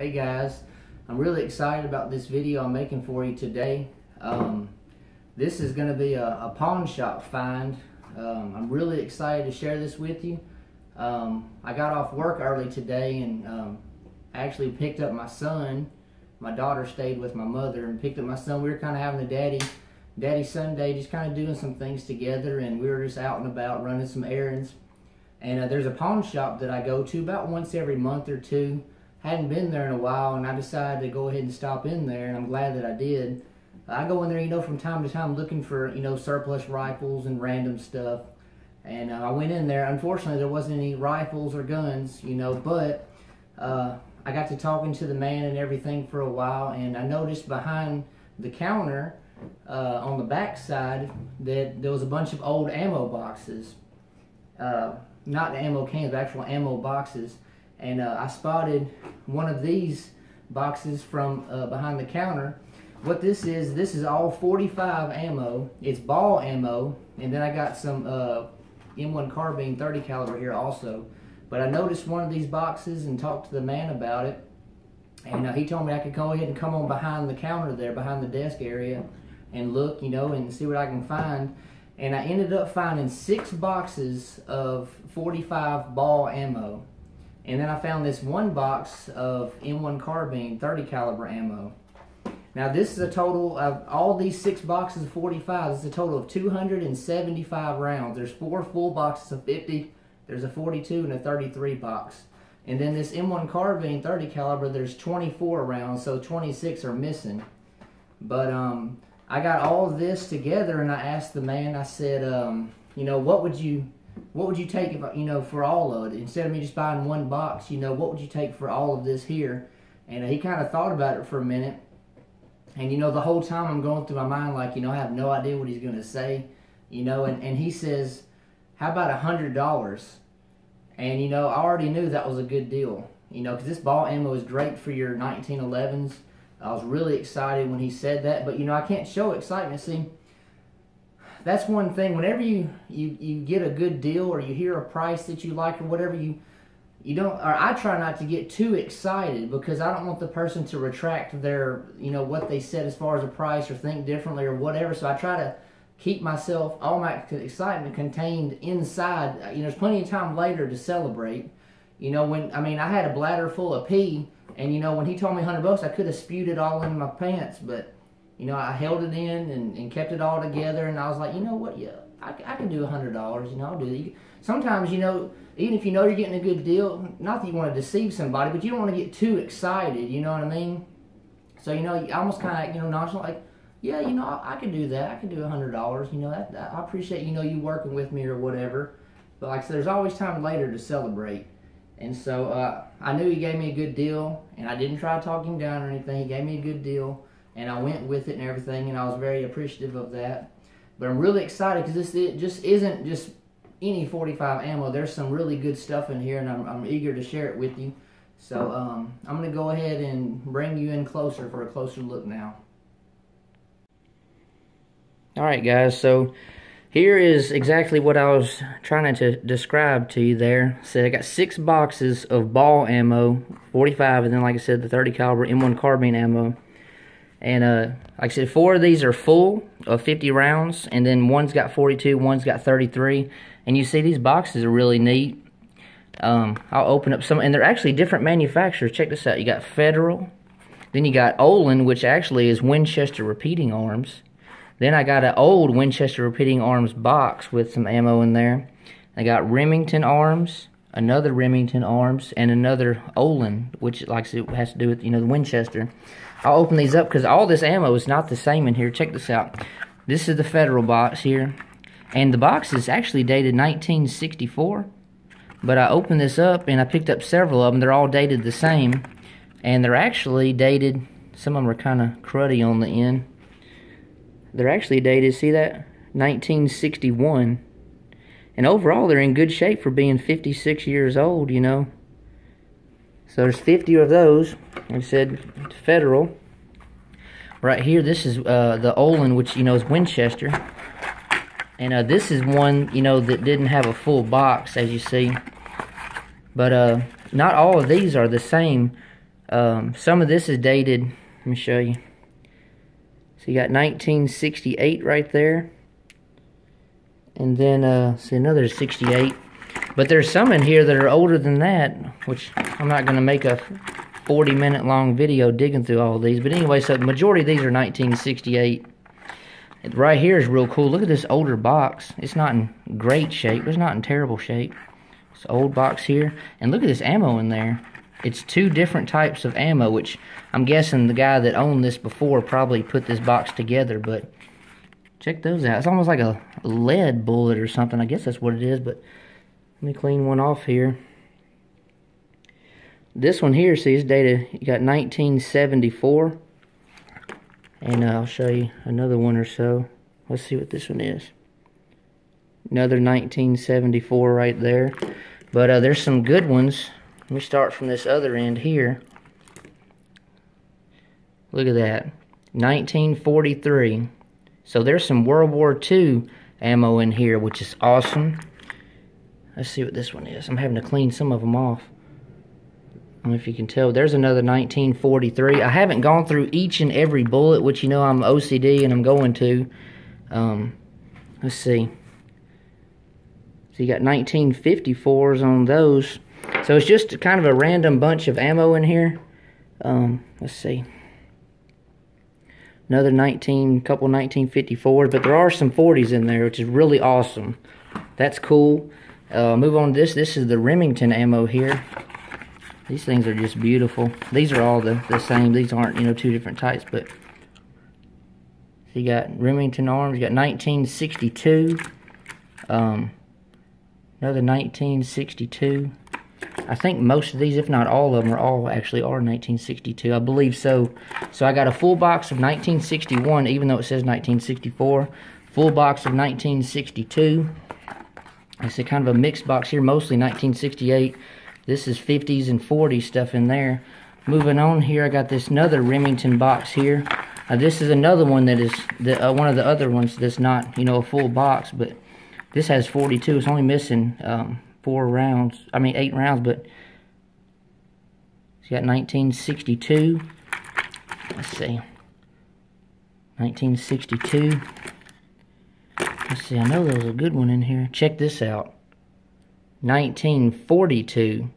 Hey guys, I'm really excited about this video I'm making for you today. This is going to be a pawn shop find. I'm really excited to share this with you. I got off work early today and actually picked up my son. My daughter stayed with my mother and picked up my son. We were kind of having a daddy Sunday, just kind of doing some things together, and we were just out and about running some errands. And there's a pawn shop that I go to about once every month or two. Hadn't been there in a while, and I decided to go ahead and stop in there, and I'm glad that I did. I go in there, from time to time looking for, surplus rifles and random stuff. And I went in there. Unfortunately, there wasn't any rifles or guns, but I got to talking to the man and everything for a while, and I noticed behind the counter on the back side that there was a bunch of old ammo boxes. Not ammo cans, but actual ammo boxes. And I spotted one of these boxes from behind the counter. What this is all 45 ammo. It's ball ammo, and then I got some M1 carbine 30 caliber here also. But I noticed one of these boxes and talked to the man about it, and he told me I could go ahead and come on behind the counter there, behind the desk area, and look, and see what I can find. And I ended up finding 6 boxes of 45 ball ammo. And then I found this one box of M1 carbine 30 caliber ammo. Now this is a total of all these 6 boxes of 45. This is a total of 275 rounds. There's 4 full boxes of 50. There's a 42 and a 33 box. And then this M1 carbine 30 caliber, there's 24 rounds, so 26 are missing. But I got all of this together, and I asked the man, I said, what would you take if, for all of it? Instead of me just buying one box, what would you take for all of this here? And he kind of thought about it for a minute. And, the whole time I'm going through my mind, like, I have no idea what he's going to say, and he says, how about $100? And, I already knew that was a good deal, because this ball ammo is great for your 1911s. I was really excited when he said that, but, I can't show excitement. See, that's one thing. Whenever you get a good deal, or you hear a price that you like, or whatever, I try not to get too excited, because I don't want the person to retract their, what they said as far as a price, or think differently or whatever. So I try to keep myself, all my excitement contained inside. There's plenty of time later to celebrate. I had a bladder full of pee, and when he told me $100, I could have spewed it all in my pants, but I held it in and kept it all together, and I was like, what, yeah, I can do $100, I'll do it. Sometimes, even if you're getting a good deal, not that you want to deceive somebody, but you don't want to get too excited, you know what I mean? So, you almost kind of, nonchalant, like, yeah, I can do that, I can do $100, I appreciate, you working with me or whatever, but like I said, there's always time later to celebrate. And so, I knew he gave me a good deal, and I didn't try to talk him down or anything. He gave me a good deal, and I went with it and everything, and I was very appreciative of that. But I'm really excited, because this just isn't just any 45 ammo. There's some really good stuff in here, and I'm eager to share it with you. So I'm going to go ahead and bring you in closer for a closer look now. Alright guys, so here is exactly what I was trying to describe to you there. So I got 6 boxes of ball ammo, 45, and then like I said, the 30 caliber M1 carbine ammo. And like I said, 4 of these are full of 50 rounds, and then one's got 42, one's got 33. And you see these boxes are really neat. I'll open up some, and they're actually different manufacturers. Check this out. You got Federal, then you got Olin, which actually is Winchester repeating arms. Then I got an old Winchester repeating arms box with some ammo in there. I got Remington arms, another Remington arms, and another Olin, which like I said, has to do with the Winchester. I'll open these up because all this ammo is not the same in here. Check this out. This is the Federal box here, and the box is actually dated 1964. But I opened this up and I picked up several of them. They're all dated the same, and they're actually dated. Some of them are kind of cruddy on the end. They're actually dated, see that? 1961. And overall, they're in good shape for being 56 years old, So there's 50 of those. Like I said, Federal. Right here, this is the Olin, which, is Winchester. And this is one, that didn't have a full box, as you see. But not all of these are the same. Some of this is dated. Let me show you. So you got 1968 right there. And then, see, another 68. But there's some in here that are older than that, which I'm not going to make a 40-minute long video digging through all these. But anyway, so the majority of these are 1968. Right here is real cool. Look at this older box. It's not in great shape. It's not in terrible shape. It's an old box here. And look at this ammo in there. It's 2 different types of ammo, which I'm guessing the guy that owned this before probably put this box together. But check those out. It's almost like a lead bullet or something. I guess that's what it is. But let me clean one off here. This one here, see, it's dated, you got 1974. And I'll show you another one or so. Let's see what this one is. Another 1974 right there. But there's some good ones. Let me start from this other end here. Look at that. 1943. So there's some World War II ammo in here, which is awesome. Let's see what this one is. I'm having to clean some of them off. I don't know if you can tell. There's another 1943. I haven't gone through each and every bullet, which you know I'm OCD and I'm going to. Let's see. So you got 1954s on those. So it's just kind of a random bunch of ammo in here. Let's see. Another couple 1954s, but there are some 40s in there, which is really awesome. That's cool. Move on to this. This is the Remington ammo here. These things are just beautiful. These are all the same. These aren't, you know, 2 different types, but so you got Remington arms. You got 1962. Another 1962. I think most of these, if not all of them, actually are 1962. I believe so. So I got a full box of 1961, even though it says 1964. Full box of 1962. It's a kind of a mixed box here, mostly 1968. This is 50s and 40s stuff in there. Moving on here, I got this another Remington box here. This is another one that is one of the other ones that's not, you know, a full box, but this has 42. It's only missing 8 rounds, but it's got 1962. Let's see. 1962. Let's see, I know there was a good one in here. Check this out. 1942.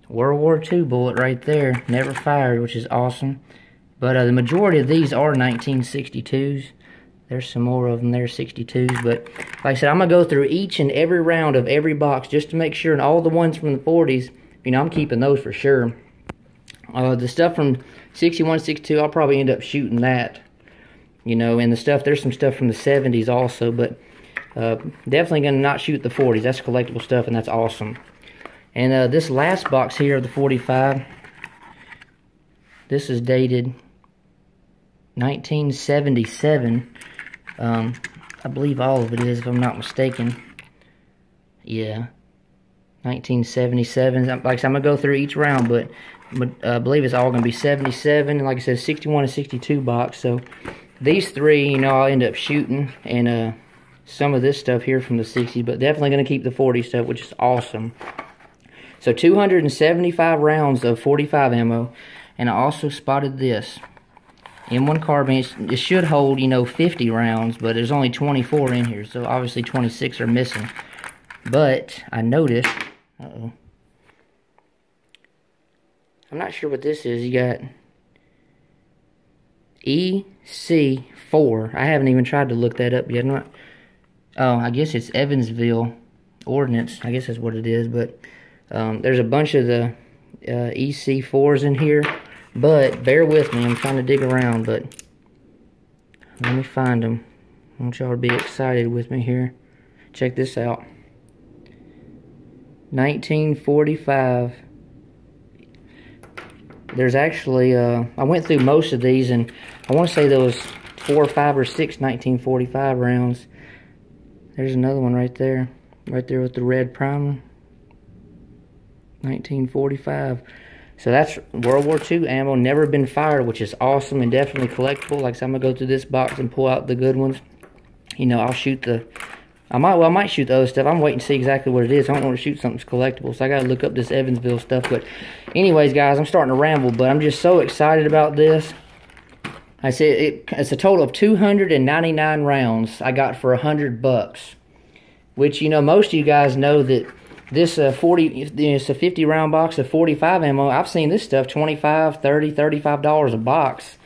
World War II bullet right there. Never fired, which is awesome. But the majority of these are 1962s. There's some more of them there, 62s. But like I said, I'm going to go through each and every round of every box just to make sure. And all the ones from the 40s, you know, I'm keeping those for sure. The stuff from 61, 62, I'll probably end up shooting that. You know, and there's some stuff from the 70s also. But definitely going to not shoot the 40s. That's collectible stuff, and that's awesome. And this last box here of the 45, this is dated 1977. I believe all of it is, if I'm not mistaken. Yeah, 1977. Like I said, I'm going to go through each round, but I believe it's all going to be 77. And like I said, 61 and 62 box. So these 3, you know, I'll end up shooting. And some of this stuff here from the 60s, but definitely going to keep the 40 stuff, which is awesome. So 275 rounds of 45 ammo. And I also spotted this. M1 carbine. It should hold, you know, 50 rounds, but there's only 24 in here, so obviously 26 are missing. But I noticed, I'm not sure what this is. You got EC4. I haven't even tried to look that up yet. I guess it's Evansville Ordnance. I guess that's what it is, but there's a bunch of the EC4s in here. But bear with me, I'm trying to dig around, but let me find them. I want y'all to be excited with me here. Check this out. 1945. There's actually, I went through most of these, and I want to say there was 4 or 5 or 6 1945 rounds. There's another one right there with the red primer. 1945. So that's World War II ammo, never been fired, which is awesome and definitely collectible. Like I said, I'm going to go through this box and pull out the good ones. You know, I'll shoot the I might shoot the other stuff. I'm waiting to see exactly what it is. I don't want to shoot something collectible, so I got to look up this Evansville stuff. But anyways, guys, I'm starting to ramble, but I'm just so excited about this. I said it's a total of 299 rounds I got for $100, which, you know, most of you guys know that this it's a 50 round box of 45 ammo. I've seen this stuff $25, $30, $35 a box.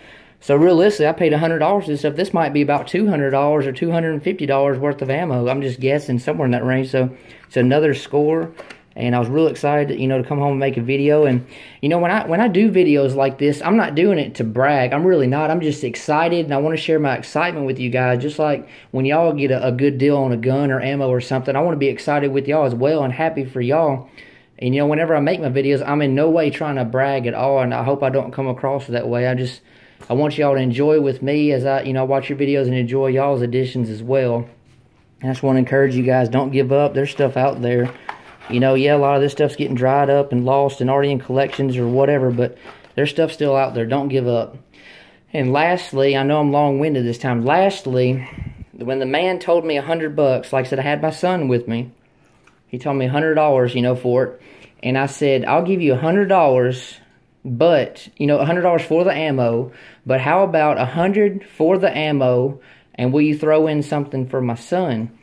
So realistically, I paid $100 for this stuff. This might be about $200 or $250 worth of ammo. I'm just guessing, somewhere in that range. So it's another score, and I was real excited, you know, to come home and make a video. And you know, when I do videos like this, I'm not doing it to brag. I'm really not. I'm just excited, and I want to share my excitement with you guys. Just like when y'all get a good deal on a gun or ammo or something, I want to be excited with y'all as well and happy for y'all. And you know, whenever I make my videos, I'm in no way trying to brag at all, and I hope I don't come across that way. I want y'all to enjoy with me as I, you know, watch your videos and enjoy y'all's editions as well. I just want to encourage you guys, don't give up. There's stuff out there. You know, yeah, a lot of this stuff's getting dried up and lost and already in collections or whatever, but there's stuff still out there. Don't give up. And lastly, I know I'm long-winded this time. Lastly, when the man told me $100, like I said, I had my son with me. He told me $100, you know, for it. And I said, I'll give you $100, but, you know, $100 for the ammo, but how about $100 for the ammo, and will you throw in something for my son?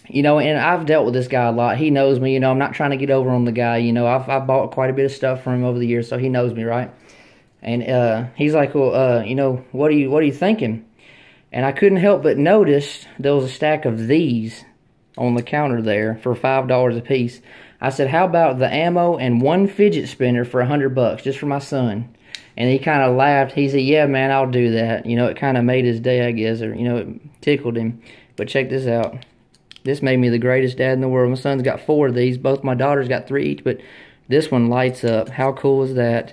You know, and I've dealt with this guy a lot. He knows me, you know, I'm not trying to get over on the guy, you know. I've bought quite a bit of stuff from him over the years, so he knows me, right? And he's like, well, you know, what are you thinking? And I couldn't help but notice there was a stack of these on the counter there for $5 a piece. I said, how about the ammo and one fidget spinner for $100 just for my son? And he kind of laughed. He said, yeah, man, I'll do that. You know, it kind of made his day, I guess, or, you know, it tickled him. But check this out. This made me the greatest dad in the world. My son's got 4 of these. Both my daughters got 3 each, but this one lights up. How cool is that?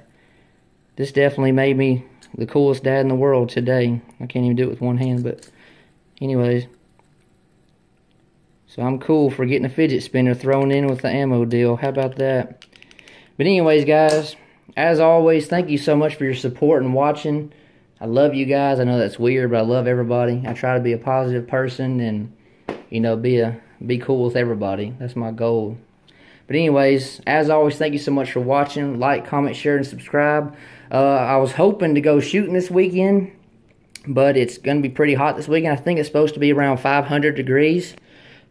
This definitely made me the coolest dad in the world today. I can't even do it with one hand, but anyways. So I'm cool for getting a fidget spinner thrown in with the ammo deal. How about that? But anyways, guys, as always, thank you so much for your support and watching. I love you guys. I know that's weird, but I love everybody. I try to be a positive person and, you know, be cool with everybody. That's my goal. But anyways, as always, thank you so much for watching. Like, comment, share, and subscribe. I was hoping to go shooting this weekend, but it's going to be pretty hot this weekend. I think it's supposed to be around 500 degrees.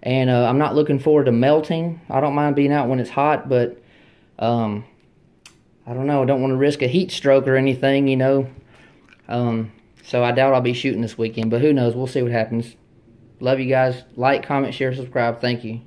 And I'm not looking forward to melting. I don't mind being out when it's hot, but I don't know. I don't want to risk a heat stroke or anything, you know. So I doubt I'll be shooting this weekend, but who knows? We'll see what happens. Love you guys. Like, comment, share, subscribe. Thank you.